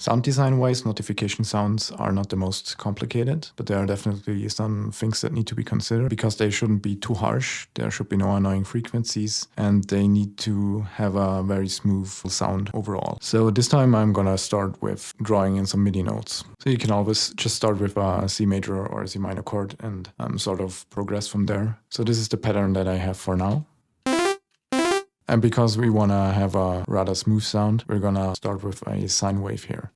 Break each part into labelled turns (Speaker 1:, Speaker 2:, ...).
Speaker 1: Sound design-wise, notification sounds are not the most complicated, but there are definitely some things that need to be considered because they shouldn't be too harsh. There should be no annoying frequencies, and they need to have a very smooth sound overall. So this time I'm gonna start with drawing in some MIDI notes. So you can always just start with a C major or a C minor chord and sort of progress from there. So this is the pattern that I have for now. And because we want to have a rather smooth sound, we're going to start with a sine wave here.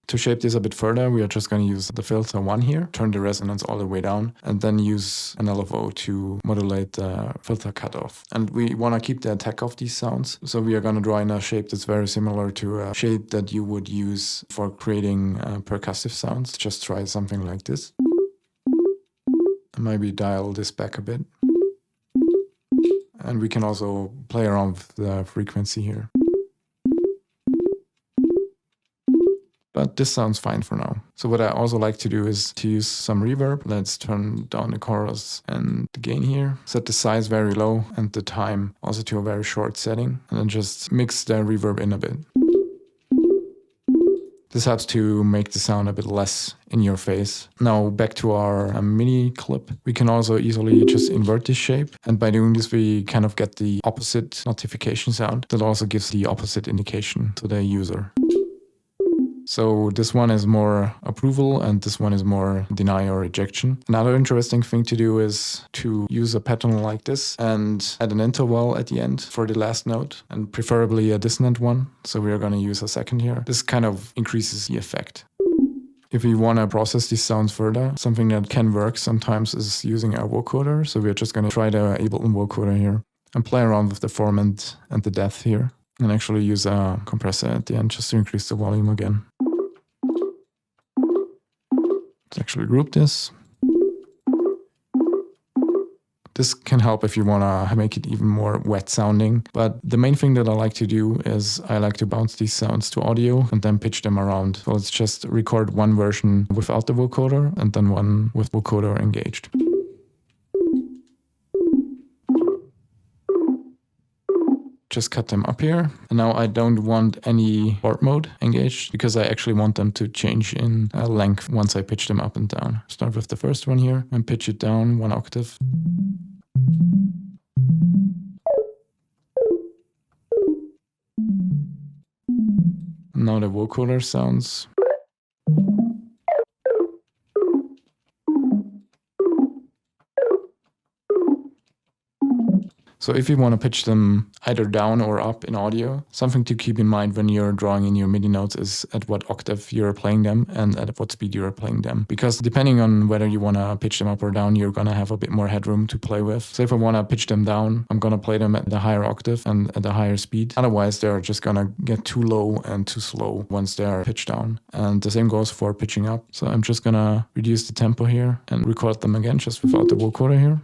Speaker 1: To shape this a bit further, we are just going to use the filter 1 here, turn the resonance all the way down, and then use an LFO to modulate the filter cutoff. And we want to keep the attack of these sounds, so we are going to draw in a shape that's very similar to a shape that you would use for creating percussive sounds. Just try something like this. Maybe dial this back a bit. And we can also play around with the frequency here. But this sounds fine for now. So what I also like to do is to use some reverb. Let's turn down the chorus and the gain here. Set the size very low and the time also to a very short setting. And then just mix the reverb in a bit. This helps to make the sound a bit less in your face. Now back to our mini clip. We can also easily just invert this shape. And by doing this, we kind of get the opposite notification sound that also gives the opposite indication to the user. So this one is more approval and this one is more deny or rejection. Another interesting thing to do is to use a pattern like this and add an interval at the end for the last note, and preferably a dissonant one. So we are going to use a second here. This kind of increases the effect. If we want to process these sounds further, something that can work sometimes is using a vocoder. So we're just going to try the Ableton vocoder here and play around with the form and the depth here. And actually use a compressor at the end just to increase the volume again. Let's actually group this. This can help if you want to make it even more wet sounding. But the main thing that I like to do is I like to bounce these sounds to audio and then pitch them around. So let's just record one version without the vocoder and then one with vocoder engaged. Just cut them up here. And now I don't want any warp mode engaged because I actually want them to change in length once I pitch them up and down. Start with the first one here and pitch it down 1 octave. Now the vocoder sounds. So if you want to pitch them either down or up in audio, something to keep in mind when you're drawing in your MIDI notes is at what octave you're playing them and at what speed you're playing them. Because depending on whether you want to pitch them up or down, you're going to have a bit more headroom to play with. So if I want to pitch them down, I'm going to play them at the higher octave and at a higher speed. Otherwise, they're just going to get too low and too slow once they're pitched down. And the same goes for pitching up. So I'm just going to reduce the tempo here and record them again just without the vocoder here.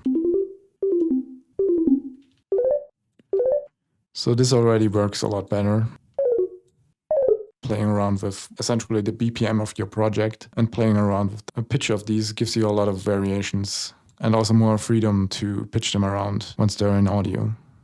Speaker 1: So this already works a lot better. Playing around with essentially the BPM of your project and playing around with a pitch of these gives you a lot of variations and also more freedom to pitch them around once they're in audio.